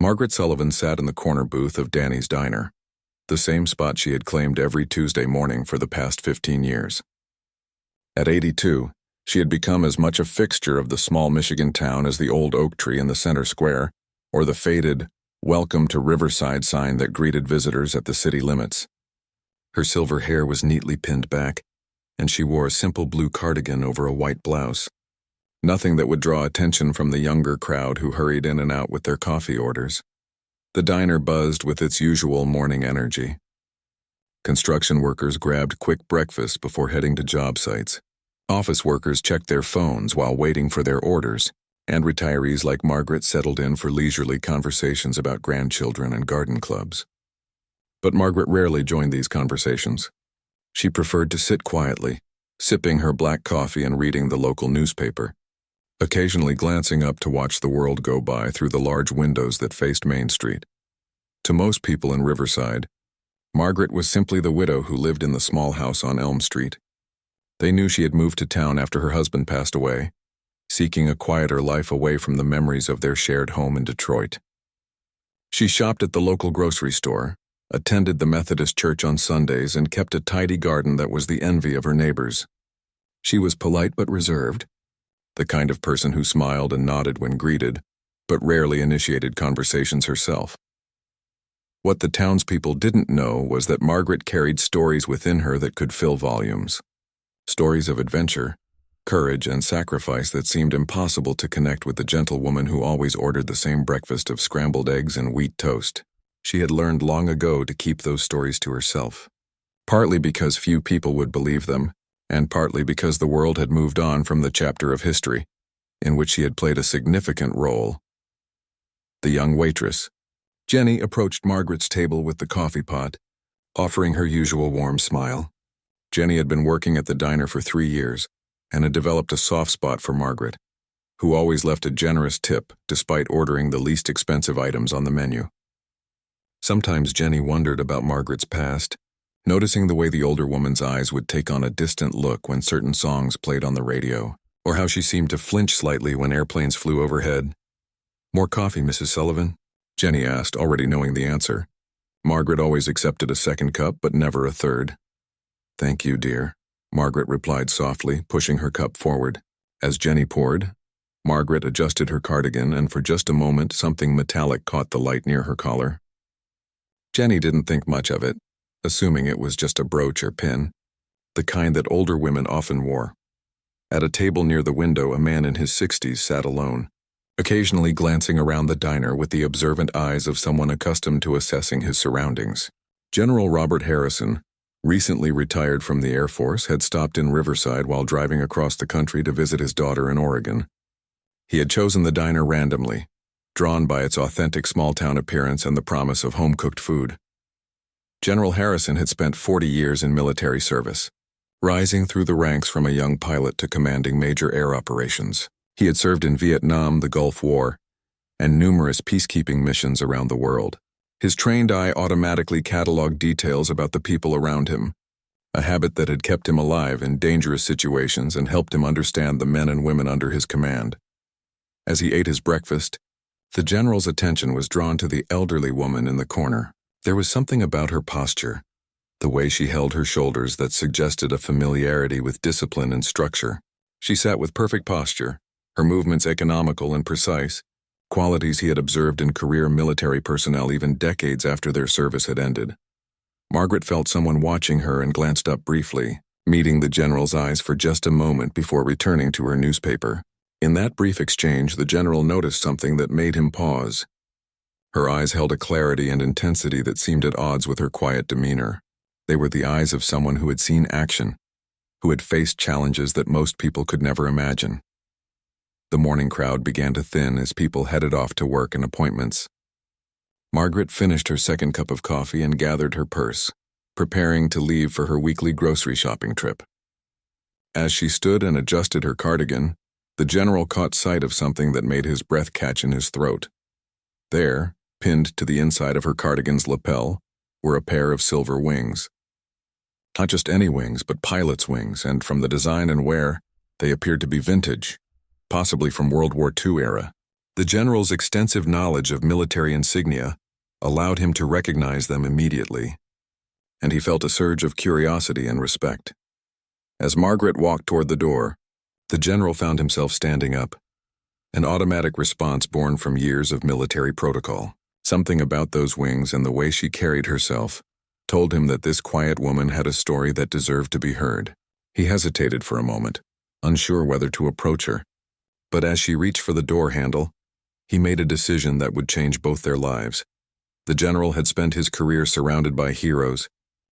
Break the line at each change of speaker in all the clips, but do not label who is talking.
Margaret Sullivan sat in the corner booth of Danny's Diner, the same spot she had claimed every Tuesday morning for the past 15 years. At 82, she had become as much a fixture of the small Michigan town as the old oak tree in the center square, or the faded, "Welcome to Riverside" sign that greeted visitors at the city limits. Her silver hair was neatly pinned back, and she wore a simple blue cardigan over a white blouse. Nothing that would draw attention from the younger crowd who hurried in and out with their coffee orders. The diner buzzed with its usual morning energy. Construction workers grabbed quick breakfast before heading to job sites. Office workers checked their phones while waiting for their orders, and retirees like Margaret settled in for leisurely conversations about grandchildren and garden clubs. But Margaret rarely joined these conversations. She preferred to sit quietly, sipping her black coffee and reading the local newspaper, occasionally glancing up to watch the world go by through the large windows that faced Main Street. To most people in Riverside, Margaret was simply the widow who lived in the small house on Elm Street. They knew she had moved to town after her husband passed away, seeking a quieter life away from the memories of their shared home in Detroit. She shopped at the local grocery store, attended the Methodist church on Sundays, and kept a tidy garden that was the envy of her neighbors. She was polite but reserved, the kind of person who smiled and nodded when greeted, but rarely initiated conversations herself. What the townspeople didn't know was that Margaret carried stories within her that could fill volumes. Stories of adventure, courage, and sacrifice that seemed impossible to connect with the gentlewoman who always ordered the same breakfast of scrambled eggs and wheat toast. She had learned long ago to keep those stories to herself, partly because few people would believe them, and partly because the world had moved on from the chapter of history in which she had played a significant role. The young waitress, Jenny, approached Margaret's table with the coffee pot, offering her usual warm smile. Jenny had been working at the diner for 3 years and had developed a soft spot for Margaret, who always left a generous tip despite ordering the least expensive items on the menu. Sometimes Jenny wondered about Margaret's past, noticing the way the older woman's eyes would take on a distant look when certain songs played on the radio, or how she seemed to flinch slightly when airplanes flew overhead. "More coffee, Mrs. Sullivan?" Jenny asked, already knowing the answer. Margaret always accepted a second cup, but never a third. "Thank you, dear," Margaret replied softly, pushing her cup forward. As Jenny poured, Margaret adjusted her cardigan, and for just a moment something metallic caught the light near her collar. Jenny didn't think much of it, assuming it was just a brooch or pin, the kind that older women often wore. At a table near the window, a man in his 60s sat alone, occasionally glancing around the diner with the observant eyes of someone accustomed to assessing his surroundings. General Robert Harrison, recently retired from the Air Force, had stopped in Riverside while driving across the country to visit his daughter in Oregon. He had chosen the diner randomly, drawn by its authentic small-town appearance and the promise of home-cooked food. General Harrison had spent 40 years in military service, rising through the ranks from a young pilot to commanding major air operations. He had served in Vietnam, the Gulf War, and numerous peacekeeping missions around the world. His trained eye automatically cataloged details about the people around him, a habit that had kept him alive in dangerous situations and helped him understand the men and women under his command. As he ate his breakfast, the general's attention was drawn to the elderly woman in the corner. There was something about her posture, the way she held her shoulders, that suggested a familiarity with discipline and structure. She sat with perfect posture, her movements economical and precise, qualities he had observed in career military personnel even decades after their service had ended. Margaret felt someone watching her and glanced up briefly, meeting the general's eyes for just a moment before returning to her newspaper. In that brief exchange, the general noticed something that made him pause. Her eyes held a clarity and intensity that seemed at odds with her quiet demeanor. They were the eyes of someone who had seen action, who had faced challenges that most people could never imagine. The morning crowd began to thin as people headed off to work and appointments. Margaret finished her second cup of coffee and gathered her purse, preparing to leave for her weekly grocery shopping trip. As she stood and adjusted her cardigan, the general caught sight of something that made his breath catch in his throat. There, pinned to the inside of her cardigan's lapel, were a pair of silver wings. Not just any wings, but pilot's wings, and from the design and wear, they appeared to be vintage, possibly from World War II era. The general's extensive knowledge of military insignia allowed him to recognize them immediately, and he felt a surge of curiosity and respect. As Margaret walked toward the door, the general found himself standing up, an automatic response born from years of military protocol. Something about those wings and the way she carried herself told him that this quiet woman had a story that deserved to be heard. He hesitated for a moment, unsure whether to approach her, but as she reached for the door handle, he made a decision that would change both their lives. The general had spent his career surrounded by heroes,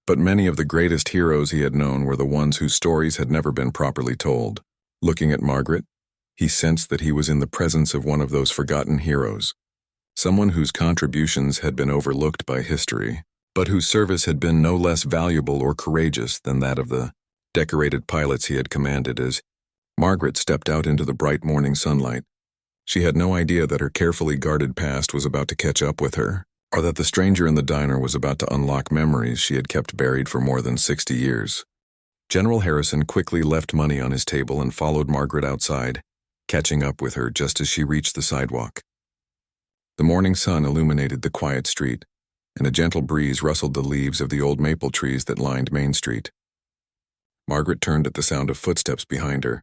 but many of the greatest heroes he had known were the ones whose stories had never been properly told. Looking at Margaret, he sensed that he was in the presence of one of those forgotten heroes, someone whose contributions had been overlooked by history, but whose service had been no less valuable or courageous than that of the decorated pilots he had commanded. As Margaret stepped out into the bright morning sunlight, she had no idea that her carefully guarded past was about to catch up with her, or that the stranger in the diner was about to unlock memories she had kept buried for more than 60 years. General Harrison quickly left money on his table and followed Margaret outside, catching up with her just as she reached the sidewalk. The morning sun illuminated the quiet street, and a gentle breeze rustled the leaves of the old maple trees that lined Main Street. Margaret turned at the sound of footsteps behind her,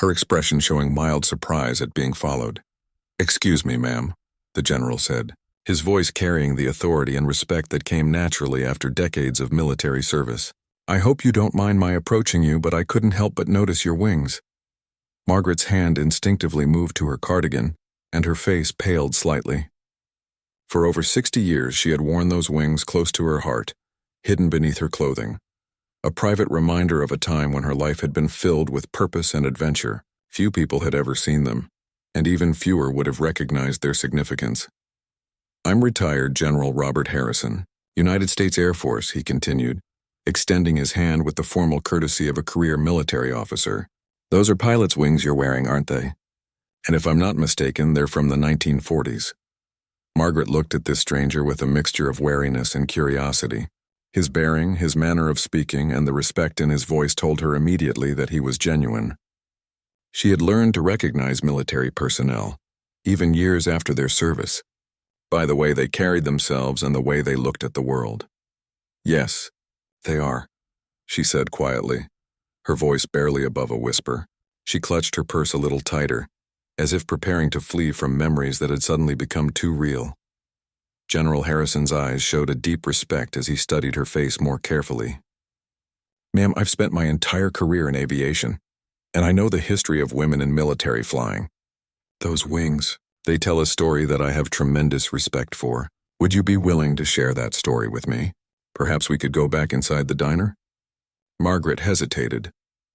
her expression showing mild surprise at being followed. "Excuse me, ma'am," the general said, his voice carrying the authority and respect that came naturally after decades of military service. "I hope you don't mind my approaching you, but I couldn't help but notice your wings." Margaret's hand instinctively moved to her cardigan, and her face paled slightly. For over 60 years she had worn those wings close to her heart, hidden beneath her clothing, a private reminder of a time when her life had been filled with purpose and adventure. Few people had ever seen them, and even fewer would have recognized their significance. "I'm retired General Robert Harrison, United States Air Force," he continued, extending his hand with the formal courtesy of a career military officer. "Those are pilot's wings you're wearing, aren't they? And if I'm not mistaken, they're from the 1940s. Margaret looked at this stranger with a mixture of wariness and curiosity. His bearing, his manner of speaking, and the respect in his voice told her immediately that he was genuine. She had learned to recognize military personnel, even years after their service, by the way they carried themselves and the way they looked at the world. "Yes, they are," she said quietly, her voice barely above a whisper. She clutched her purse a little tighter, as if preparing to flee from memories that had suddenly become too real. General Harrison's eyes showed a deep respect as he studied her face more carefully. "Ma'am, I've spent my entire career in aviation, and I know the history of women in military flying. Those wings, they tell a story that I have tremendous respect for. Would you be willing to share that story with me? Perhaps we could go back inside the diner?" Margaret hesitated,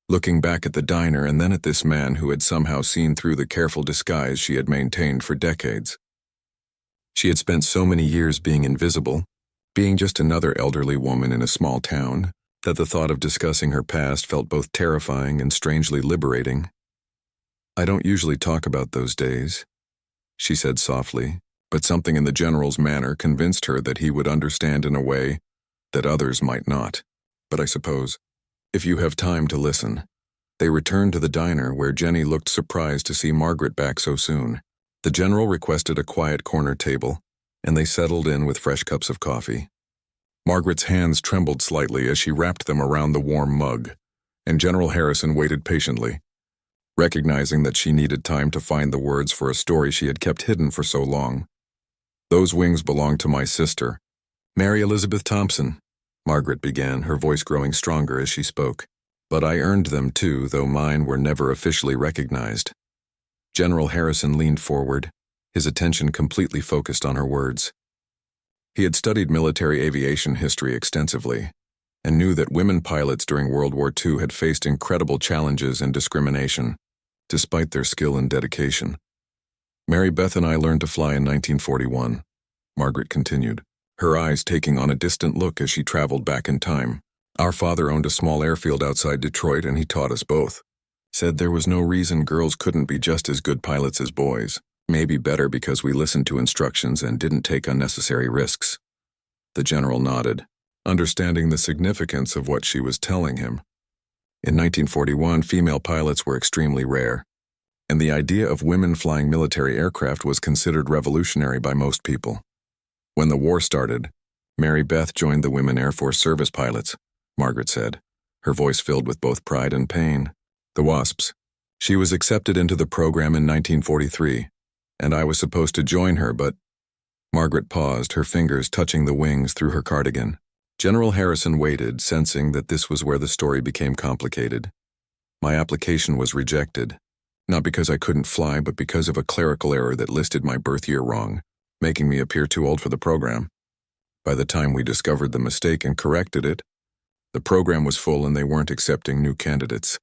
looking back at the diner and then at this man who had somehow seen through the careful disguise she had maintained for decades. She had spent so many years being invisible, being just another elderly woman in a small town, that the thought of discussing her past felt both terrifying and strangely liberating. "I don't usually talk about those days," she said softly, but something in the general's manner convinced her that he would understand in a way that others might not. "But I suppose, if you have time to listen." They returned to the diner where Jenny looked surprised to see Margaret back so soon. The general requested a quiet corner table, and they settled in with fresh cups of coffee. Margaret's hands trembled slightly as she wrapped them around the warm mug, and General Harrison waited patiently, recognizing that she needed time to find the words for a story she had kept hidden for so long. "Those wings belong to my sister, Mary Elizabeth Thompson," Margaret began, her voice growing stronger as she spoke. "But I earned them too, though mine were never officially recognized." General Harrison leaned forward, his attention completely focused on her words. He had studied military aviation history extensively, and knew that women pilots during World War II had faced incredible challenges and discrimination, despite their skill and dedication. "Mary Beth and I learned to fly in 1941, Margaret continued, her eyes taking on a distant look as she traveled back in time. "Our father owned a small airfield outside Detroit, and he taught us both. Said there was no reason girls couldn't be just as good pilots as boys, maybe better because we listened to instructions and didn't take unnecessary risks." The general nodded, understanding the significance of what she was telling him. In 1941, female pilots were extremely rare. and the idea of women flying military aircraft was considered revolutionary by most people. When the war started, Mary Beth joined the Women Air Force Service Pilots, Margaret said, her voice filled with both pride and pain. The WASPs. She was accepted into the program in 1943, and I was supposed to join her, but... Margaret paused, her fingers touching the wings through her cardigan. General Harrison waited, sensing that this was where the story became complicated. My application was rejected, not because I couldn't fly, but because of a clerical error that listed my birth year wrong, making me appear too old for the program. By the time we discovered the mistake and corrected it, the program was full and they weren't accepting new candidates.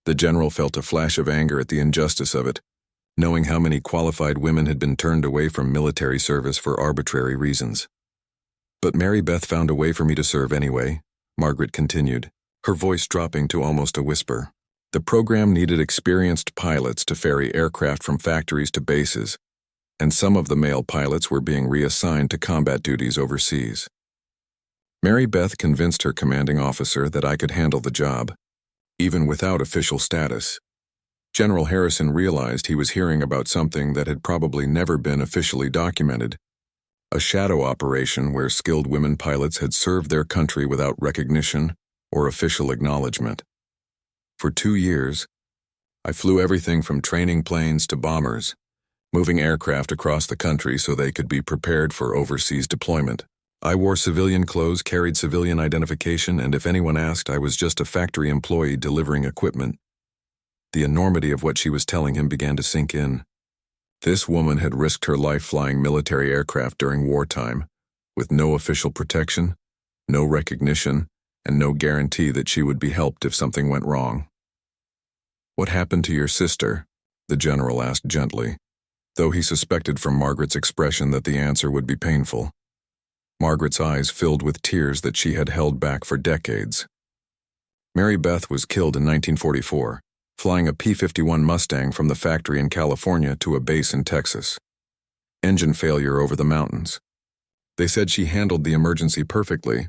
The general felt a flash of anger at the injustice of it, knowing how many qualified women had been turned away from military service for arbitrary reasons. But Mary Beth found a way for me to serve anyway, Margaret continued, her voice dropping to almost a whisper. The program needed experienced pilots to ferry aircraft from factories to bases, and some of the male pilots were being reassigned to combat duties overseas. Mary Beth convinced her commanding officer that I could handle the job, even without official status. General Harrison realized he was hearing about something that had probably never been officially documented, a shadow operation where skilled women pilots had served their country without recognition or official acknowledgement. For 2 years, I flew everything from training planes to bombers, moving aircraft across the country so they could be prepared for overseas deployment. I wore civilian clothes, carried civilian identification, and if anyone asked, I was just a factory employee delivering equipment. The enormity of what she was telling him began to sink in. This woman had risked her life flying military aircraft during wartime, with no official protection, no recognition, and no guarantee that she would be helped if something went wrong. "What happened to your sister?" the general asked gently, though he suspected from Margaret's expression that the answer would be painful. Margaret's eyes filled with tears that she had held back for decades. Mary Beth was killed in 1944, flying a P-51 Mustang from the factory in California to a base in Texas. Engine failure over the mountains. They said she handled the emergency perfectly,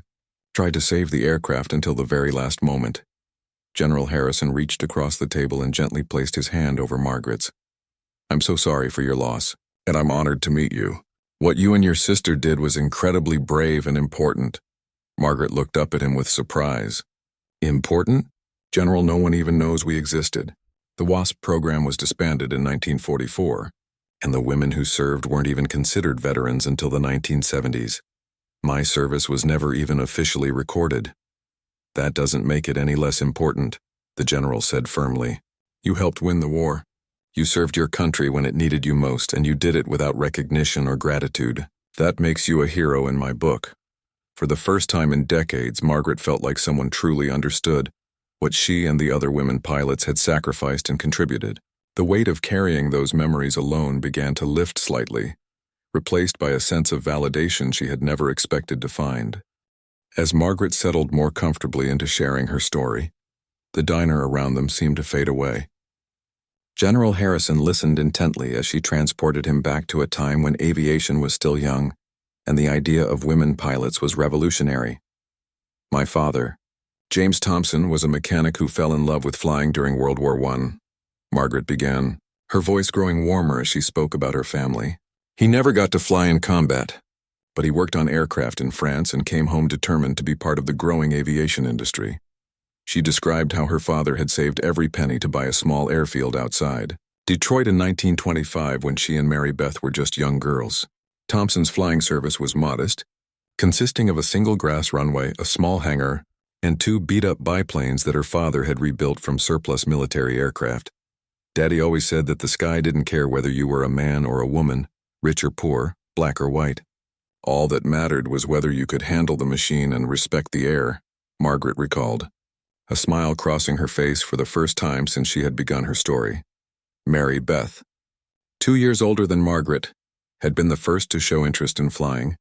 tried to save the aircraft until the very last moment. General Harrison reached across the table and gently placed his hand over Margaret's. "I'm so sorry for your loss, and I'm honored to meet you. What you and your sister did was incredibly brave and important." Margaret looked up at him with surprise. "Important? General, no one even knows we existed. The WASP program was disbanded in 1944, and the women who served weren't even considered veterans until the 1970s. My service was never even officially recorded." "That doesn't make it any less important," the general said firmly. "You helped win the war. You served your country when it needed you most, and you did it without recognition or gratitude. That makes you a hero in my book." For the first time in decades, Margaret felt like someone truly understood what she and the other women pilots had sacrificed and contributed. The weight of carrying those memories alone began to lift slightly, replaced by a sense of validation she had never expected to find. As Margaret settled more comfortably into sharing her story, the diner around them seemed to fade away. General Harrison listened intently as she transported him back to a time when aviation was still young, and the idea of women pilots was revolutionary. "My father, James Thompson, was a mechanic who fell in love with flying during World War I," Margaret began, her voice growing warmer as she spoke about her family. "He never got to fly in combat, but he worked on aircraft in France and came home determined to be part of the growing aviation industry." She described how her father had saved every penny to buy a small airfield outside Detroit in 1925 when she and Mary Beth were just young girls. Thompson's flying service was modest, consisting of a single grass runway, a small hangar, and 2 beat-up biplanes that her father had rebuilt from surplus military aircraft. "Daddy always said that the sky didn't care whether you were a man or a woman, rich or poor, black or white. All that mattered was whether you could handle the machine and respect the air," Margaret recalled, a smile crossing her face for the first time since she had begun her story. Mary Beth, 2 years older than Margaret, had been the first to show interest in flying.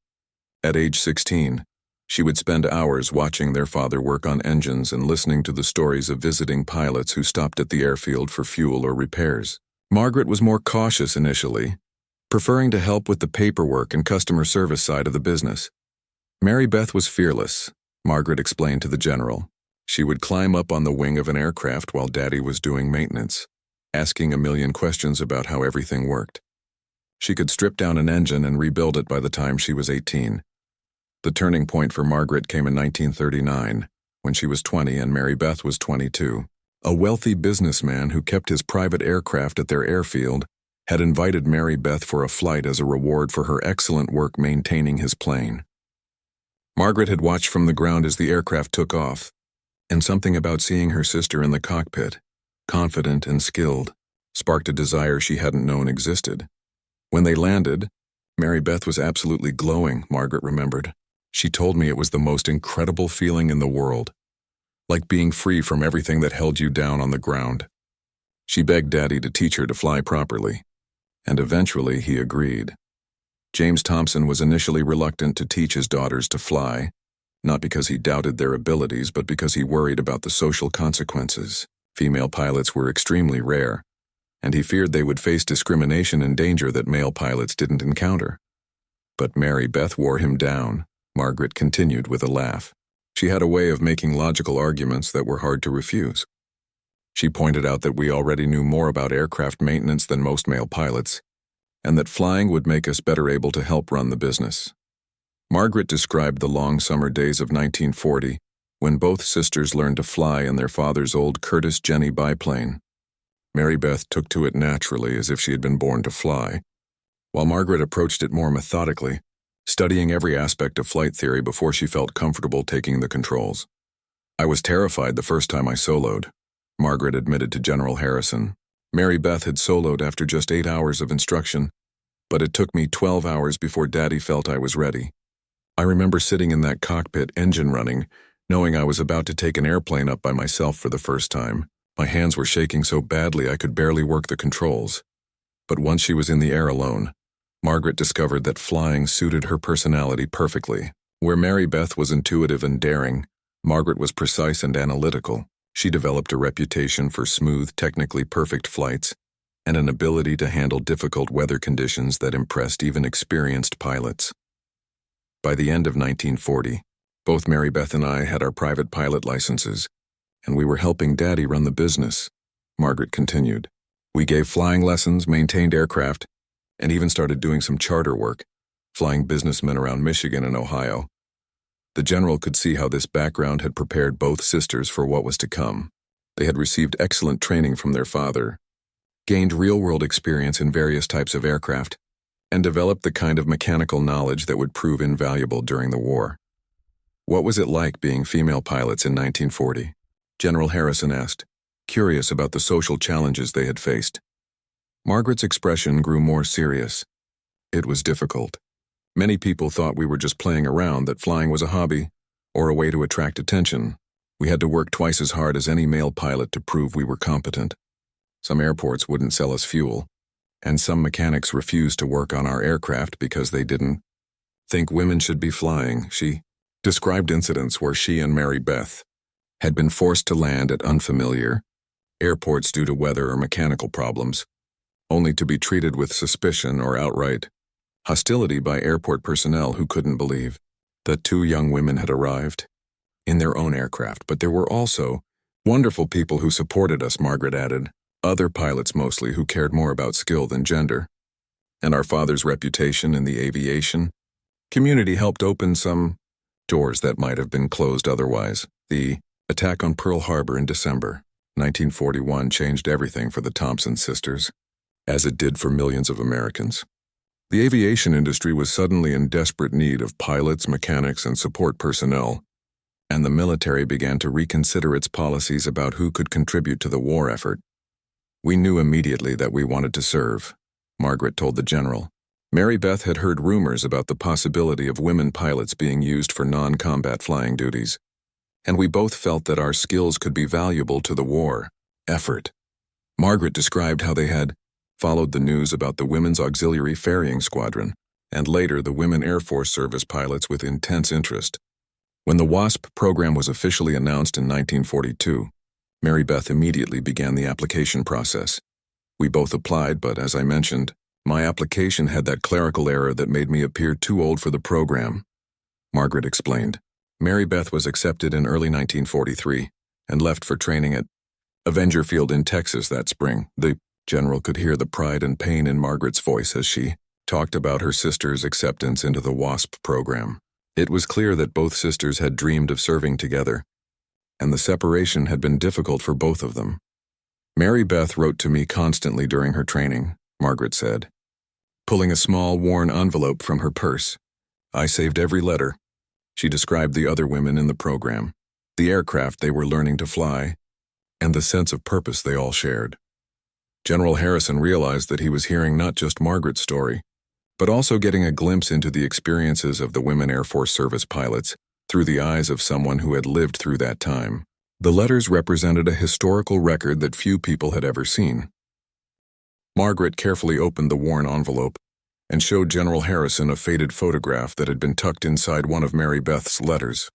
At age 16, she would spend hours watching their father work on engines and listening to the stories of visiting pilots who stopped at the airfield for fuel or repairs. Margaret was more cautious initially, preferring to help with the paperwork and customer service side of the business. Mary Beth was fearless, Margaret explained to the general. She would climb up on the wing of an aircraft while Daddy was doing maintenance. asking a million questions about how everything worked. She could strip down an engine and rebuild it by the time she was 18. The turning point for Margaret came in 1939, when she was 20 and Mary Beth was 22. A wealthy businessman who kept his private aircraft at their airfield had invited Mary Beth for a flight as a reward for her excellent work maintaining his plane. Margaret had watched from the ground as the aircraft took off, and something about seeing her sister in the cockpit, confident and skilled, sparked a desire she hadn't known existed. When they landed, Mary Beth was absolutely glowing, Margaret remembered. She told me it was the most incredible feeling in the world, like being free from everything that held you down on the ground. She begged Daddy to teach her to fly properly, and eventually he agreed. James Thompson was initially reluctant to teach his daughters to fly, not because he doubted their abilities, but because he worried about the social consequences. Female pilots were extremely rare, and he feared they would face discrimination and danger that male pilots didn't encounter. But Mary Beth wore him down, Margaret continued with a laugh. She had a way of making logical arguments that were hard to refuse. She pointed out that we already knew more about aircraft maintenance than most male pilots, and that flying would make us better able to help run the business. Margaret described the long summer days of 1940, when both sisters learned to fly in their father's old Curtiss Jenny biplane. Mary Beth took to it naturally as if she had been born to fly, while Margaret approached it more methodically, studying every aspect of flight theory before she felt comfortable taking the controls. I was terrified the first time I soloed, Margaret admitted to General Harrison. Mary Beth had soloed after just 8 hours of instruction, but it took me 12 hours before Daddy felt I was ready. I remember sitting in that cockpit, engine running, knowing I was about to take an airplane up by myself for the first time. My hands were shaking so badly I could barely work the controls. But once she was in the air alone, Margaret discovered that flying suited her personality perfectly. Where Mary Beth was intuitive and daring, Margaret was precise and analytical. She developed a reputation for smooth, technically perfect flights and an ability to handle difficult weather conditions that impressed even experienced pilots. By the end of 1940, both Mary Beth and I had our private pilot licenses, and we were helping Daddy run the business, Margaret continued. We gave flying lessons, maintained aircraft, and even started doing some charter work, flying businessmen around Michigan and Ohio. The general could see how this background had prepared both sisters for what was to come. They had received excellent training from their father, gained real-world experience in various types of aircraft, and developed the kind of mechanical knowledge that would prove invaluable during the war. What was it like being female pilots in 1940? General Harrison asked, curious about the social challenges they had faced. Margaret's expression grew more serious. It was difficult. Many people thought we were just playing around, that flying was a hobby or a way to attract attention. We had to work twice as hard as any male pilot to prove we were competent. Some airports wouldn't sell us fuel, and some mechanics refused to work on our aircraft because they didn't think women should be flying. She described incidents where she and Mary Beth had been forced to land at unfamiliar airports due to weather or mechanical problems, only to be treated with suspicion or outright hostility by airport personnel who couldn't believe that 2 young women had arrived in their own aircraft. But there were also wonderful people who supported us, Margaret added, other pilots mostly who cared more about skill than gender. And our father's reputation in the aviation community helped open some doors that might have been closed otherwise. The attack on Pearl Harbor in December 1941 changed everything for the Thompson sisters, as it did for millions of Americans. The aviation industry was suddenly in desperate need of pilots, mechanics, and support personnel, and the military began to reconsider its policies about who could contribute to the war effort. We knew immediately that we wanted to serve, Margaret told the general. Mary Beth had heard rumors about the possibility of women pilots being used for non-combat flying duties, and we both felt that our skills could be valuable to the war effort. Margaret described how they had followed the news about the Women's Auxiliary Ferrying Squadron, and later the Women Air Force Service pilots with intense interest. When the WASP program was officially announced in 1942, Mary Beth immediately began the application process. We both applied, but as I mentioned, my application had that clerical error that made me appear too old for the program, Margaret explained. Mary Beth was accepted in early 1943 and left for training at Avenger Field in Texas that spring. The general could hear the pride and pain in Margaret's voice as she talked about her sister's acceptance into the WASP program. It was clear that both sisters had dreamed of serving together, and the separation had been difficult for both of them. Mary Beth wrote to me constantly during her training, Margaret said. Pulling a small, worn envelope from her purse, I saved every letter. She described the other women in the program, the aircraft they were learning to fly, and the sense of purpose they all shared. General Harrison realized that he was hearing not just Margaret's story, but also getting a glimpse into the experiences of the women Air Force Service pilots through the eyes of someone who had lived through that time. The letters represented a historical record that few people had ever seen. Margaret carefully opened the worn envelope and showed General Harrison a faded photograph that had been tucked inside one of Mary Beth's letters.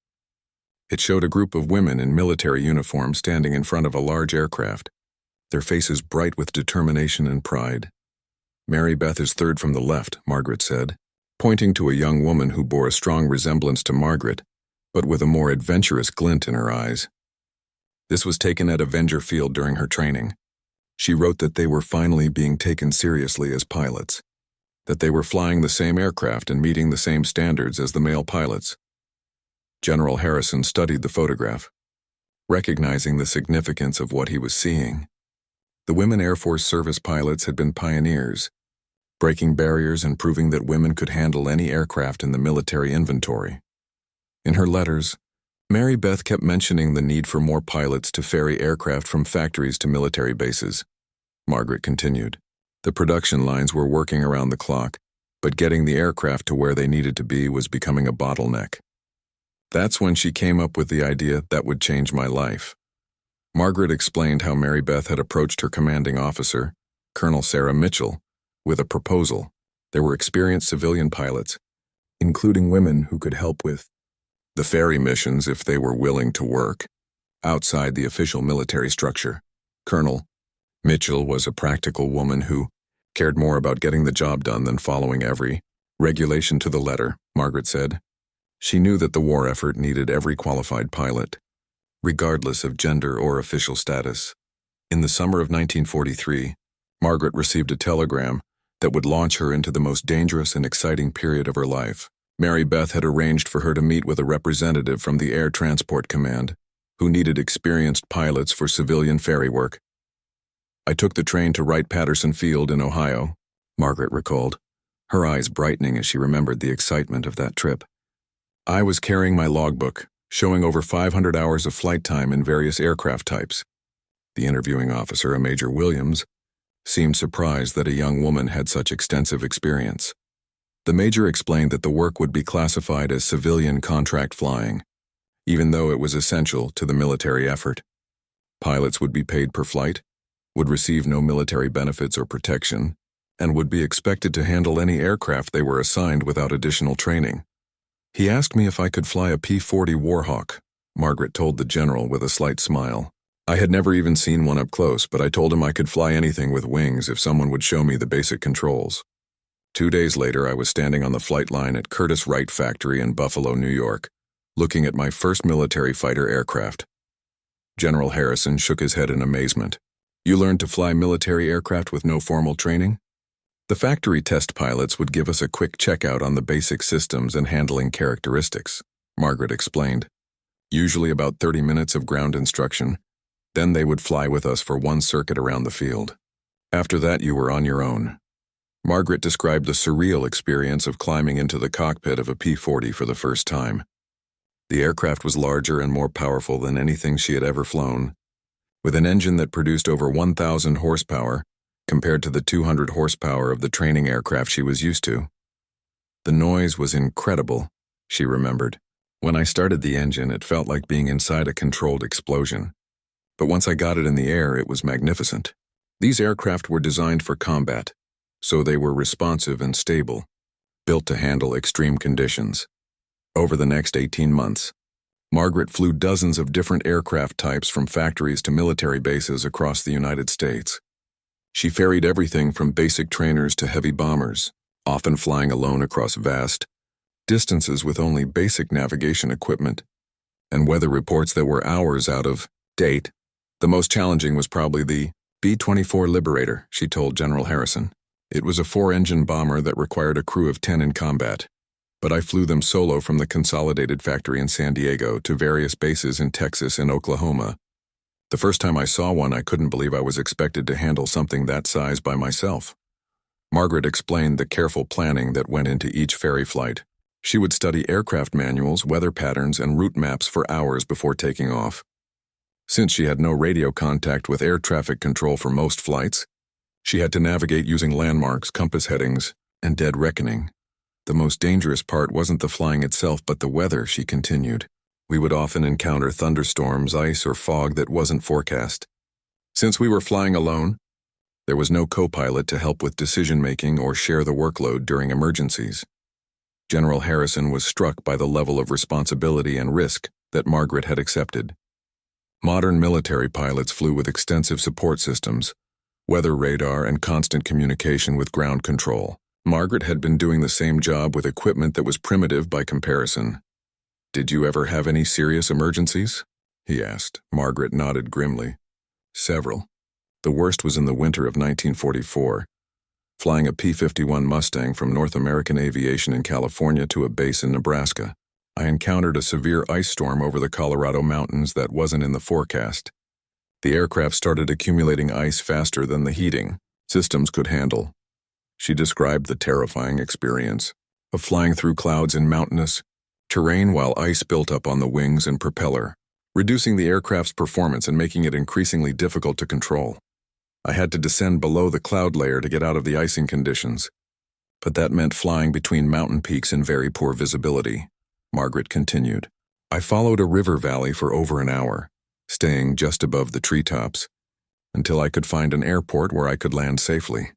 It showed a group of women in military uniform standing in front of a large aircraft, their faces bright with determination and pride. Mary Beth is third from the left, Margaret said, pointing to a young woman who bore a strong resemblance to Margaret, but with a more adventurous glint in her eyes. This was taken at Avenger Field during her training. She wrote that they were finally being taken seriously as pilots, that they were flying the same aircraft and meeting the same standards as the male pilots. General Harrison studied the photograph, recognizing the significance of what he was seeing. The women Air Force Service pilots had been pioneers, breaking barriers and proving that women could handle any aircraft in the military inventory. In her letters, Mary Beth kept mentioning the need for more pilots to ferry aircraft from factories to military bases. Margaret continued. The production lines were working around the clock, but getting the aircraft to where they needed to be was becoming a bottleneck. That's when she came up with the idea that would change my life. Margaret explained how Mary Beth had approached her commanding officer, Colonel Sarah Mitchell, with a proposal. There were experienced civilian pilots, including women who could help with the ferry missions if they were willing to work outside the official military structure. Colonel Mitchell was a practical woman who cared more about getting the job done than following every regulation to the letter, Margaret said. She knew that the war effort needed every qualified pilot, regardless of gender or official status. In the summer of 1943, Margaret received a telegram that would launch her into the most dangerous and exciting period of her life. Mary Beth had arranged for her to meet with a representative from the Air Transport Command, who needed experienced pilots for civilian ferry work. I took the train to Wright-Patterson Field in Ohio, Margaret recalled, her eyes brightening as she remembered the excitement of that trip. I was carrying my logbook, showing over 500 hours of flight time in various aircraft types. The interviewing officer, a Major Williams, seemed surprised that a young woman had such extensive experience. The major explained that the work would be classified as civilian contract flying, even though it was essential to the military effort. Pilots would be paid per flight, would receive no military benefits or protection, and would be expected to handle any aircraft they were assigned without additional training. He asked me if I could fly a P-40 Warhawk, Margaret told the general with a slight smile. I had never even seen one up close, but I told him I could fly anything with wings if someone would show me the basic controls. 2 days later, I was standing on the flight line at Curtiss Wright Factory in Buffalo, New York, looking at my first military fighter aircraft. General Harrison shook his head in amazement. You learned to fly military aircraft with no formal training? The factory test pilots would give us a quick checkout on the basic systems and handling characteristics, Margaret explained. Usually about 30 minutes of ground instruction. Then they would fly with us for one circuit around the field. After that, you were on your own. Margaret described the surreal experience of climbing into the cockpit of a P-40 for the first time. The aircraft was larger and more powerful than anything she had ever flown, with an engine that produced over 1,000 horsepower compared to the 200 horsepower of the training aircraft she was used to. The noise was incredible, she remembered. When I started the engine, it felt like being inside a controlled explosion. But once I got it in the air, it was magnificent. These aircraft were designed for combat, so they were responsive and stable, built to handle extreme conditions. Over the next 18 months, Margaret flew dozens of different aircraft types from factories to military bases across the United States. She ferried everything from basic trainers to heavy bombers, often flying alone across vast distances with only basic navigation equipment and weather reports that were hours out of date. The most challenging was probably the B-24 Liberator, she told General Harrison. It was a 4-engine bomber that required a crew of 10 in combat. But I flew them solo from the Consolidated factory in San Diego to various bases in Texas and Oklahoma. The first time I saw one, I couldn't believe I was expected to handle something that size by myself. Margaret explained the careful planning that went into each ferry flight. She would study aircraft manuals, weather patterns, and route maps for hours before taking off. Since she had no radio contact with air traffic control for most flights, she had to navigate using landmarks, compass headings, and dead reckoning. The most dangerous part wasn't the flying itself, but the weather, she continued. We would often encounter thunderstorms, ice, or fog that wasn't forecast. Since we were flying alone, there was no co-pilot to help with decision-making or share the workload during emergencies. General Harrison was struck by the level of responsibility and risk that Margaret had accepted. Modern military pilots flew with extensive support systems, weather radar, and constant communication with ground control. Margaret had been doing the same job with equipment that was primitive by comparison. "Did you ever have any serious emergencies?" he asked. Margaret nodded grimly. "Several. The worst was in the winter of 1944, flying a P-51 Mustang from North American Aviation in California to a base in Nebraska. I encountered a severe ice storm over the Colorado mountains that wasn't in the forecast. The aircraft started accumulating ice faster than the heating systems could handle." She described the terrifying experience of flying through clouds in mountainous terrain while ice built up on the wings and propeller, reducing the aircraft's performance and making it increasingly difficult to control. I had to descend below the cloud layer to get out of the icing conditions, but that meant flying between mountain peaks in very poor visibility, Margaret continued. I followed a river valley for over an hour, staying just above the treetops, until I could find an airport where I could land safely.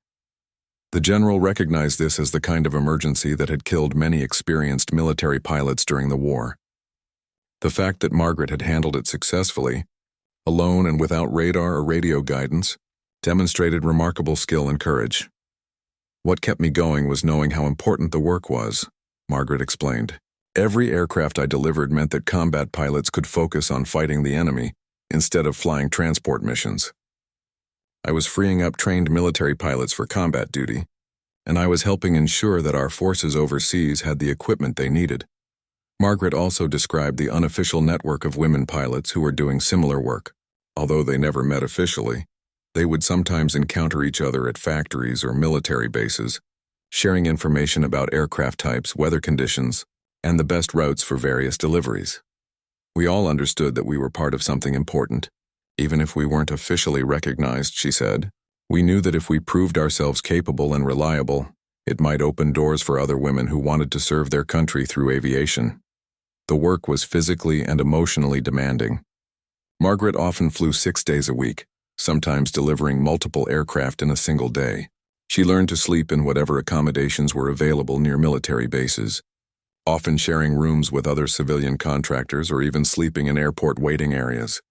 The general recognized this as the kind of emergency that had killed many experienced military pilots during the war. The fact that Margaret had handled it successfully, alone and without radar or radio guidance, demonstrated remarkable skill and courage. "What kept me going was knowing how important the work was," Margaret explained. "Every aircraft I delivered meant that combat pilots could focus on fighting the enemy instead of flying transport missions. I was freeing up trained military pilots for combat duty, and I was helping ensure that our forces overseas had the equipment they needed." Margaret also described the unofficial network of women pilots who were doing similar work. Although they never met officially, they would sometimes encounter each other at factories or military bases, sharing information about aircraft types, weather conditions, and the best routes for various deliveries. "We all understood that we were part of something important, even if we weren't officially recognized," she said. "We knew that if we proved ourselves capable and reliable, it might open doors for other women who wanted to serve their country through aviation." The work was physically and emotionally demanding. Margaret often flew 6 days a week, sometimes delivering multiple aircraft in a single day. She learned to sleep in whatever accommodations were available near military bases, often sharing rooms with other civilian contractors or even sleeping in airport waiting areas.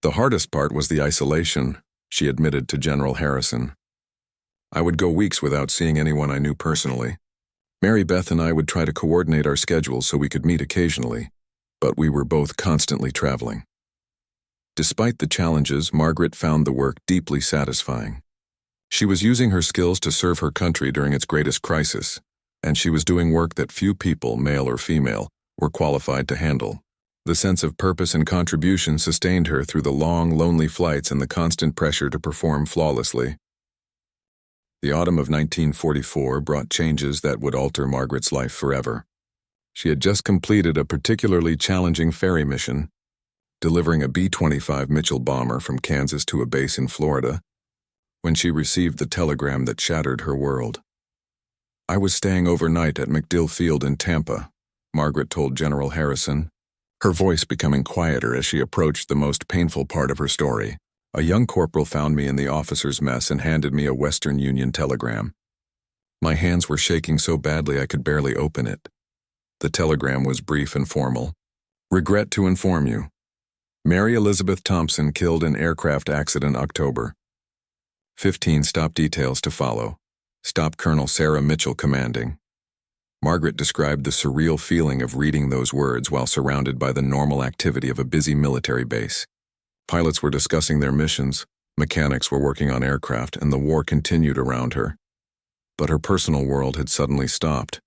"The hardest part was the isolation," she admitted to General Harrison. "I would go weeks without seeing anyone I knew personally. Mary Beth and I would try to coordinate our schedules so we could meet occasionally, but we were both constantly traveling." Despite the challenges, Margaret found the work deeply satisfying. She was using her skills to serve her country during its greatest crisis, and she was doing work that few people, male or female, were qualified to handle. The sense of purpose and contribution sustained her through the long, lonely flights and the constant pressure to perform flawlessly. The autumn of 1944 brought changes that would alter Margaret's life forever. She had just completed a particularly challenging ferry mission, delivering a B-25 Mitchell bomber from Kansas to a base in Florida, when she received the telegram that shattered her world. "I was staying overnight at MacDill Field in Tampa," Margaret told General Harrison, her voice becoming quieter as she approached the most painful part of her story. "A young corporal found me in the officer's mess and handed me a Western Union telegram. My hands were shaking so badly I could barely open it. The telegram was brief and formal. Regret to inform you. Mary Elizabeth Thompson killed in aircraft accident October. 15 stop details to follow. Stop Colonel Sarah Mitchell commanding." Margaret described the surreal feeling of reading those words while surrounded by the normal activity of a busy military base. Pilots were discussing their missions, mechanics were working on aircraft, and the war continued around her. But her personal world had suddenly stopped.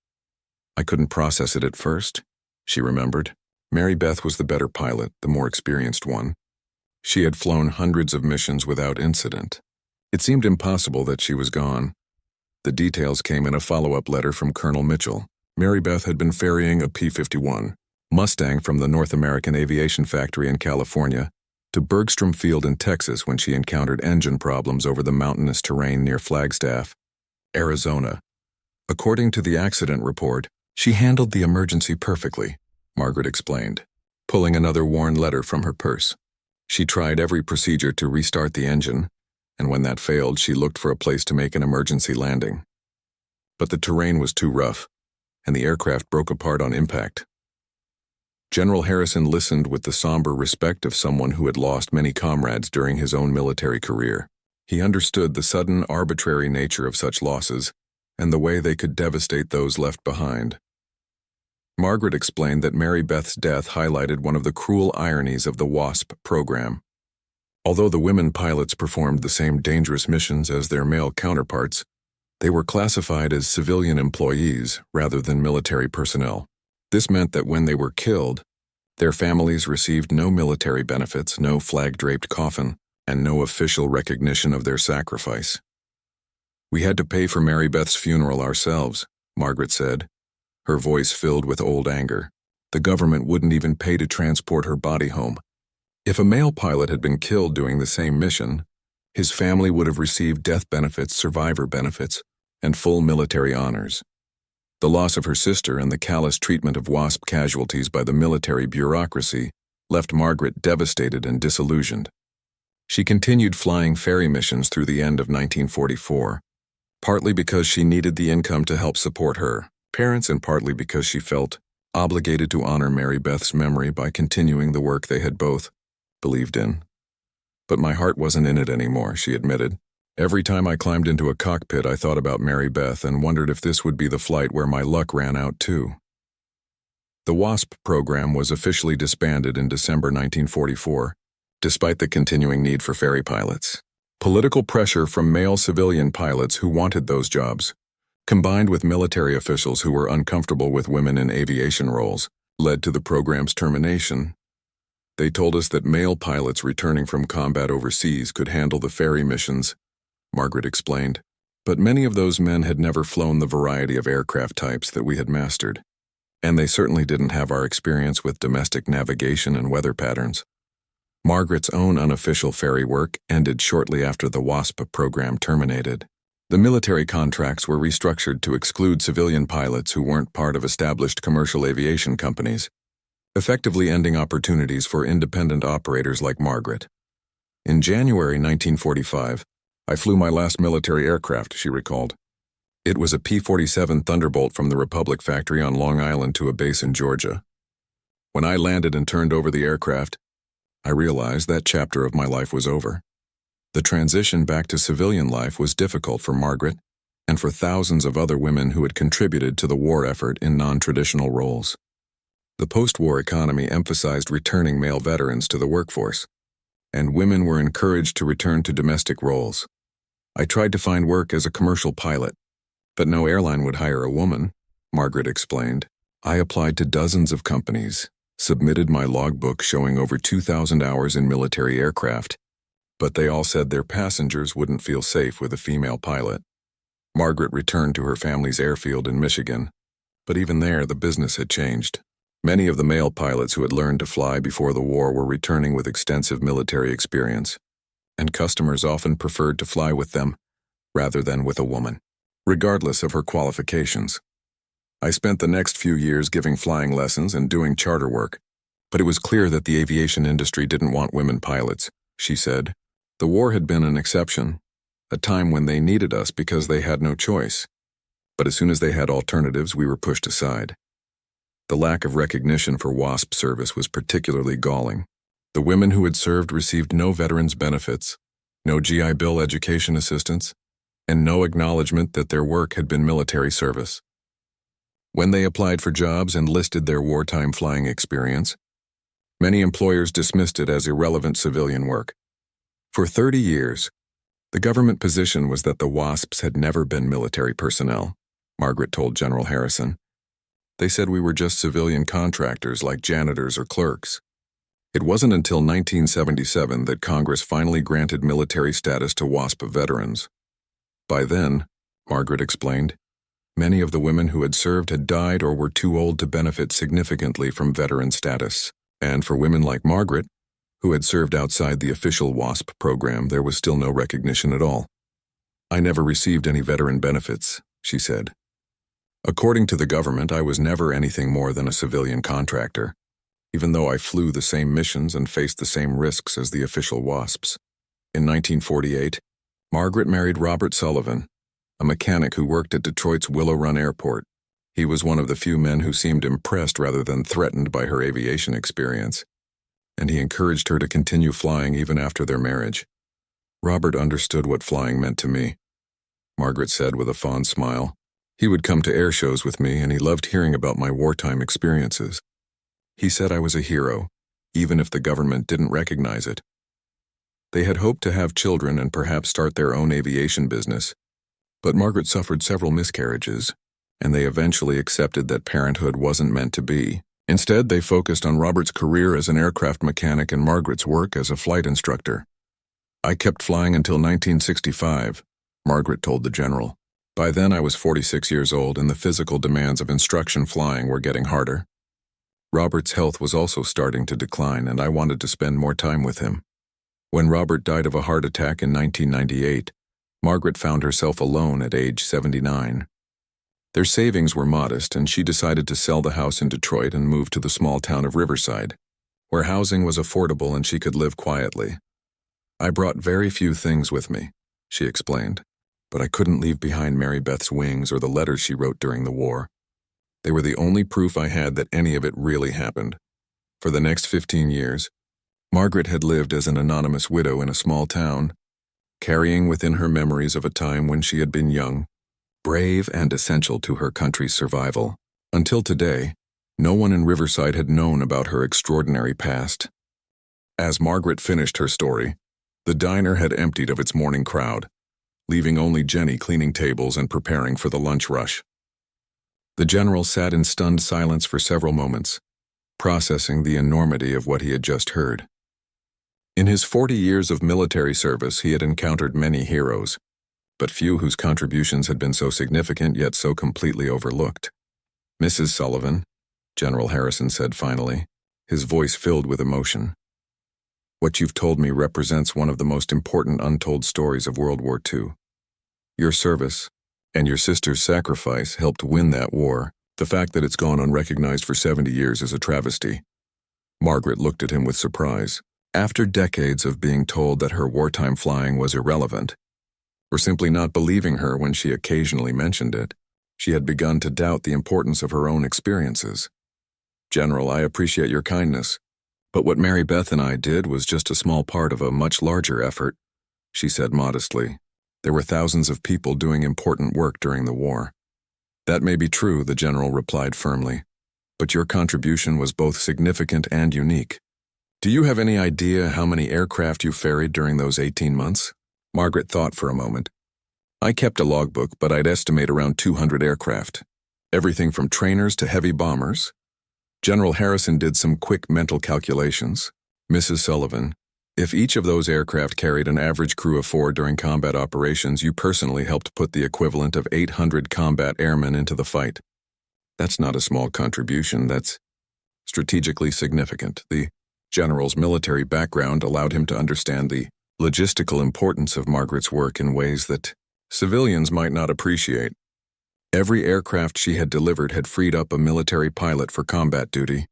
I couldn't process it at first, she remembered. Mary Beth was the better pilot, the more experienced one. She had flown hundreds of missions without incident. It seemed impossible that she was gone. The details came in a follow-up letter from Colonel Mitchell. Mary Beth had been ferrying a P-51 Mustang from the North American Aviation Factory in California to Bergstrom Field in Texas when she encountered engine problems over the mountainous terrain near Flagstaff, Arizona. According to the accident report, she handled the emergency perfectly, Margaret explained, pulling another worn letter from her purse. She tried every procedure to restart the engine, and when that failed, she looked for a place to make an emergency landing. But the terrain was too rough, and the aircraft broke apart on impact. General Harrison listened with the somber respect of someone who had lost many comrades during his own military career. He understood the sudden, arbitrary nature of such losses and the way they could devastate those left behind. Margaret explained that Mary Beth's death highlighted one of the cruel ironies of the WASP program. Although the women pilots performed the same dangerous missions as their male counterparts, they were classified as civilian employees rather than military personnel. This meant that when they were killed, their families received no military benefits, no flag-draped coffin, and no official recognition of their sacrifice. "We had to pay for Mary Beth's funeral ourselves," Margaret said, her voice filled with old anger. "The government wouldn't even pay to transport her body home. If a male pilot had been killed doing the same mission, his family would have received death benefits, survivor benefits, and full military honors. The loss of her sister and the callous treatment of WASP casualties by the military bureaucracy left Margaret devastated and disillusioned. She continued flying ferry missions through the end of 1944, partly because she needed the income to help support her parents and partly because she felt obligated to honor Mary Beth's memory by continuing the work they had both believed in. "But my heart wasn't in it anymore," she admitted. "Every time I climbed into a cockpit, I thought about Mary Beth and wondered if this would be the flight where my luck ran out too." The WASP program was officially disbanded in December 1944, despite the continuing need for ferry pilots. Political pressure from male civilian pilots who wanted those jobs, combined with military officials who were uncomfortable with women in aviation roles, led to the program's termination. "They told us that male pilots returning from combat overseas could handle the ferry missions," Margaret explained, "but many of those men had never flown the variety of aircraft types that we had mastered, and they certainly didn't have our experience with domestic navigation and weather patterns." Margaret's own unofficial ferry work ended shortly after the WASP program terminated. The military contracts were restructured to exclude civilian pilots who weren't part of established commercial aviation companies, effectively ending opportunities for independent operators like Margaret. In January 1945, "I flew my last military aircraft," she recalled. "It was a P-47 Thunderbolt from the Republic factory on Long Island to a base in Georgia. When I landed and turned over the aircraft, I realized that chapter of my life was over." The transition back to civilian life was difficult for Margaret and for thousands of other women who had contributed to the war effort in non-traditional roles. The post-war economy emphasized returning male veterans to the workforce, and women were encouraged to return to domestic roles. "I tried to find work as a commercial pilot, but no airline would hire a woman," Margaret explained. "I applied to dozens of companies, submitted my logbook showing over 2,000 hours in military aircraft, but they all said their passengers wouldn't feel safe with a female pilot." Margaret returned to her family's airfield in Michigan, but even there the business had changed. Many of the male pilots who had learned to fly before the war were returning with extensive military experience, and customers often preferred to fly with them rather than with a woman, regardless of her qualifications. "I spent the next few years giving flying lessons and doing charter work, but it was clear that the aviation industry didn't want women pilots," she said. "The war had been an exception, a time when they needed us because they had no choice. But as soon as they had alternatives, we were pushed aside." The lack of recognition for WASP service was particularly galling. The women who had served received no veterans' benefits, no GI Bill education assistance, and no acknowledgement that their work had been military service. When they applied for jobs and listed their wartime flying experience, Many employers dismissed it as irrelevant civilian work. For 30 years, the government position was that the WASPs had never been military personnel, Margaret told General Harrison. They said we were just civilian contractors like janitors or clerks. It wasn't until 1977 that Congress finally granted military status to WASP veterans. By then, Margaret explained, many of the women who had served had died or were too old to benefit significantly from veteran status. And for women like Margaret, who had served outside the official WASP program, there was still no recognition at all. I never received any veteran benefits, she said. According to the government, I was never anything more than a civilian contractor, even though I flew the same missions and faced the same risks as the official WASPs. In 1948, Margaret married Robert Sullivan, a mechanic who worked at Detroit's Willow Run Airport. He was one of the few men who seemed impressed rather than threatened by her aviation experience, and he encouraged her to continue flying even after their marriage. Robert understood what flying meant to me, Margaret said with a fond smile. He would come to air shows with me, and he loved hearing about my wartime experiences. He said I was a hero, even if the government didn't recognize it. They had hoped to have children and perhaps start their own aviation business, but Margaret suffered several miscarriages, and they eventually accepted that parenthood wasn't meant to be. Instead, they focused on Robert's career as an aircraft mechanic and Margaret's work as a flight instructor. I kept flying until 1965, Margaret told the general. By then, I was 46 years old, and the physical demands of instruction flying were getting harder. Robert's health was also starting to decline, and I wanted to spend more time with him. When Robert died of a heart attack in 1998, Margaret found herself alone at age 79. Their savings were modest, and she decided to sell the house in Detroit and move to the small town of Riverside, where housing was affordable and she could live quietly. I brought very few things with me, she explained, but I couldn't leave behind Mary Beth's wings or the letters she wrote during the war. They were the only proof I had that any of it really happened. For the next 15 years, Margaret had lived as an anonymous widow in a small town, carrying within her memories of a time when she had been young, brave and essential to her country's survival. Until today, no one in Riverside had known about her extraordinary past. As Margaret finished her story, the diner had emptied of its morning crowd, leaving only Jenny cleaning tables and preparing for the lunch rush. The general sat in stunned silence for several moments, processing the enormity of what he had just heard. In his 40 years of military service, he had encountered many heroes, but few whose contributions had been so significant yet so completely overlooked. Mrs. Sullivan, General Harrison said finally, his voice filled with emotion. What you've told me represents one of the most important untold stories of World War II. Your service and your sister's sacrifice helped win that war. The fact that it's gone unrecognized for 70 years is a travesty. Margaret looked at him with surprise. After decades of being told that her wartime flying was irrelevant, or simply not believing her when she occasionally mentioned it, she had begun to doubt the importance of her own experiences. General, I appreciate your kindness, but what Mary Beth and I did was just a small part of a much larger effort, she said modestly. There were thousands of people doing important work during the war. That may be true, the general replied firmly, but your contribution was both significant and unique. Do you have any idea how many aircraft you ferried during those 18 months? Margaret thought for a moment. I kept a logbook, but I'd estimate around 200 aircraft. Everything from trainers to heavy bombers. General Harrison did some quick mental calculations. Mrs. Sullivan, if each of those aircraft carried an average crew of 4 during combat operations, you personally helped put the equivalent of 800 combat airmen into the fight. That's not a small contribution, that's strategically significant. The general's military background allowed him to understand the logistical importance of Margaret's work in ways that civilians might not appreciate. Every aircraft she had delivered had freed up a military pilot for combat duty,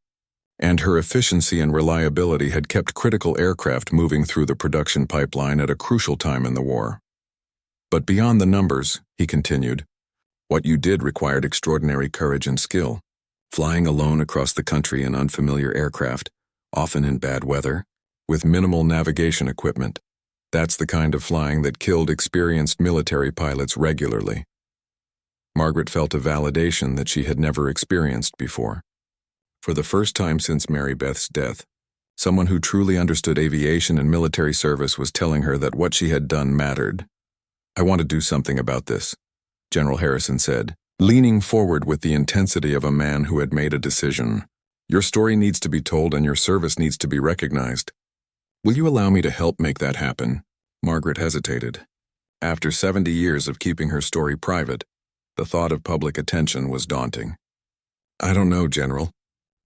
and her efficiency and reliability had kept critical aircraft moving through the production pipeline at a crucial time in the war. But beyond the numbers, he continued, what you did required extraordinary courage and skill. Flying alone across the country in unfamiliar aircraft, often in bad weather, with minimal navigation equipment. That's the kind of flying that killed experienced military pilots regularly. Margaret felt a validation that she had never experienced before. For the first time since Mary Beth's death, Someone who truly understood aviation and military service was telling her that what she had done mattered. "I want to do something about this," General Harrison said, leaning forward with the intensity of a man who had made a decision. "Your story needs to be told and your service needs to be recognized. Will you allow me to help make that happen?" Margaret hesitated. After 70 years of keeping her story private, the thought of public attention was daunting. "I don't know, General.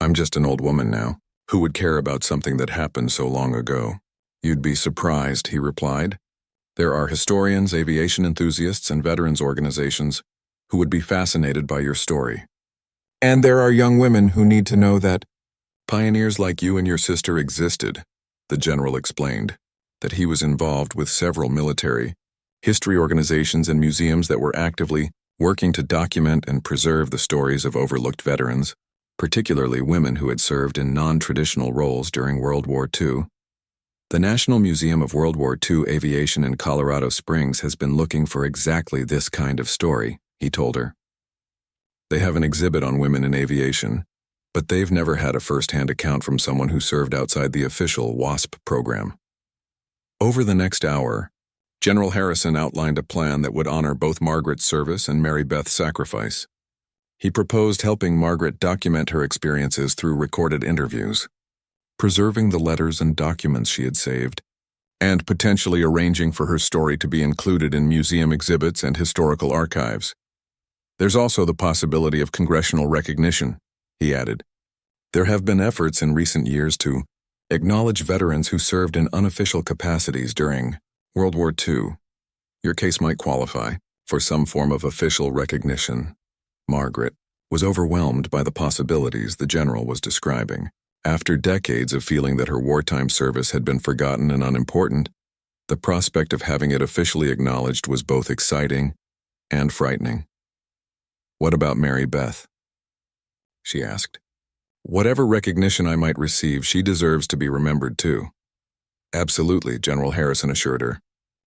I'm just an old woman now. Who would care about something that happened so long ago?" "You'd be surprised," he replied. "There are historians, aviation enthusiasts, and veterans organizations who would be fascinated by your story. And there are young women who need to know that pioneers like you and your sister existed," the general explained, that he was involved with several military, history organizations and museums that were actively working to document and preserve the stories of overlooked veterans, particularly women who had served in non-traditional roles during World War II. The National Museum of World War II Aviation in Colorado Springs has been looking for exactly this kind of story, he told her. They have an exhibit on women in aviation, but they've never had a first-hand account from someone who served outside the official WASP program. Over the next hour, General Harrison outlined a plan that would honor both Margaret's service and Mary Beth's sacrifice. He proposed helping Margaret document her experiences through recorded interviews, preserving the letters and documents she had saved, and potentially arranging for her story to be included in museum exhibits and historical archives. "There's also the possibility of congressional recognition," he added. "There have been efforts in recent years to acknowledge veterans who served in unofficial capacities during World War II. Your case might qualify for some form of official recognition." Margaret was overwhelmed by the possibilities the general was describing. After decades of feeling that her wartime service had been forgotten and unimportant, the prospect of having it officially acknowledged was both exciting and frightening. "What about Mary Beth?" she asked. "Whatever recognition I might receive, she deserves to be remembered too." "Absolutely," General Harrison assured her.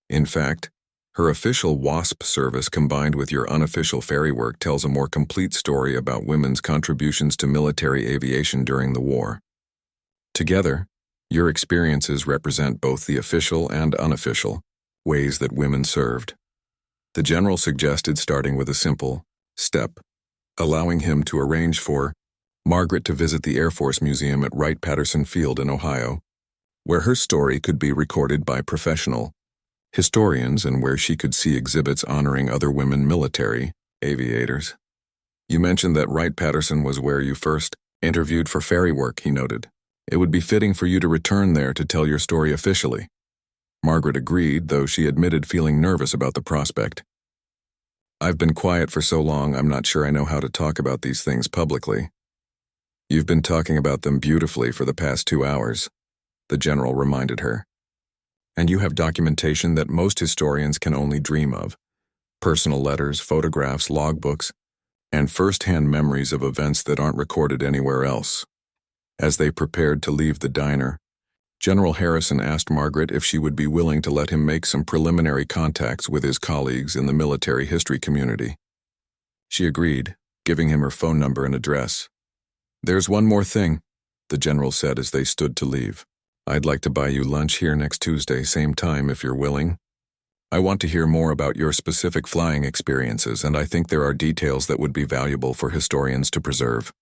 "In fact, her official WASP service combined with your unofficial ferry work tells a more complete story about women's contributions to military aviation during the war. Together, your experiences represent both the official and unofficial ways that women served." The general suggested starting with a simple step, allowing him to arrange for Margaret to visit the Air Force Museum at Wright-Patterson Field in Ohio, where her story could be recorded by professional historians and where she could see exhibits honoring other women military aviators. "You mentioned that Wright-Patterson was where you first interviewed for ferry work," he noted. "It would be fitting for you to return there to tell your story officially." Margaret agreed, though she admitted feeling nervous about the prospect. "I've been quiet for so long, I'm not sure I know how to talk about these things publicly." "You've been talking about them beautifully for the past 2 hours," the general reminded her. "And you have documentation that most historians can only dream of. Personal letters, photographs, logbooks, and first-hand memories of events that aren't recorded anywhere else." As they prepared to leave the diner, General Harrison asked Margaret if she would be willing to let him make some preliminary contacts with his colleagues in the military history community. She agreed, giving him her phone number and address. "There's one more thing," the general said as they stood to leave. "I'd like to buy you lunch here next Tuesday, same time if you're willing. I want to hear more about your specific flying experiences, and I think there are details that would be valuable for historians to preserve."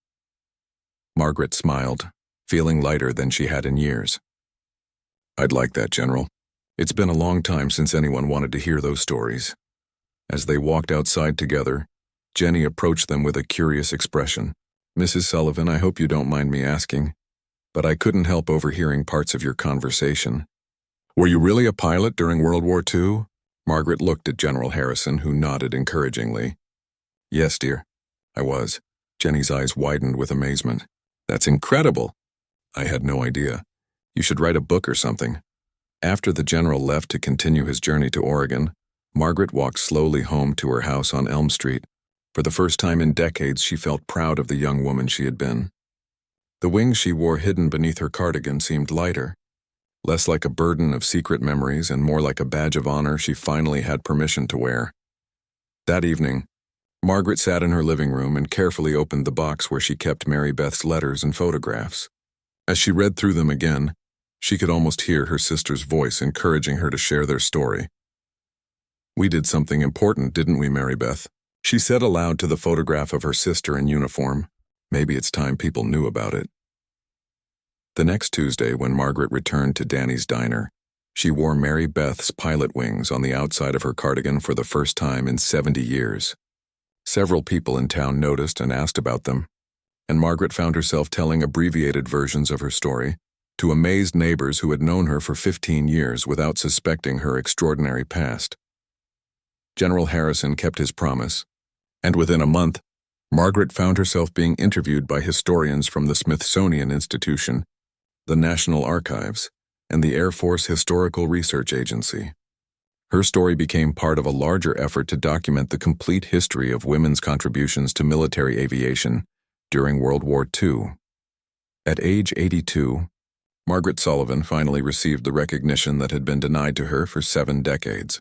Margaret smiled, feeling lighter than she had in years. "I'd like that, General. It's been a long time since anyone wanted to hear those stories." As they walked outside together, Jenny approached them with a curious expression. "Mrs. Sullivan, I hope you don't mind me asking, but I couldn't help overhearing parts of your conversation. Were you really a pilot during World War II?" Margaret looked at General Harrison, who nodded encouragingly. "Yes, dear, I was." Jenny's eyes widened with amazement. "That's incredible. I had no idea. You should write a book or something." After the general left to continue his journey to Oregon, Margaret walked slowly home to her house on Elm Street. For the first time in decades, she felt proud of the young woman she had been. The wings she wore hidden beneath her cardigan seemed lighter, less like a burden of secret memories and more like a badge of honor she finally had permission to wear. That evening, Margaret sat in her living room and carefully opened the box where she kept Mary Beth's letters and photographs. As she read through them again, she could almost hear her sister's voice encouraging her to share their story. "We did something important, didn't we, Mary Beth?" she said aloud to the photograph of her sister in uniform. Maybe it's time people knew about it. The next Tuesday, when Margaret returned to Danny's diner, she wore Mary Beth's pilot wings on the outside of her cardigan for the first time in 70 years. Several people in town noticed and asked about them, and Margaret found herself telling abbreviated versions of her story to amazed neighbors who had known her for 15 years without suspecting her extraordinary past. General Harrison kept his promise, and within a month, Margaret found herself being interviewed by historians from the Smithsonian Institution, the National Archives, and the Air Force Historical Research Agency. Her story became part of a larger effort to document the complete history of women's contributions to military aviation during World War II. At age 82, Margaret Sullivan finally received the recognition that had been denied to her for 7 decades.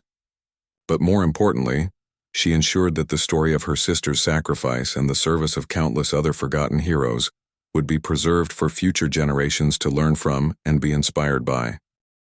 But more importantly, she ensured that the story of her sister's sacrifice and the service of countless other forgotten heroes would be preserved for future generations to learn from and be inspired by.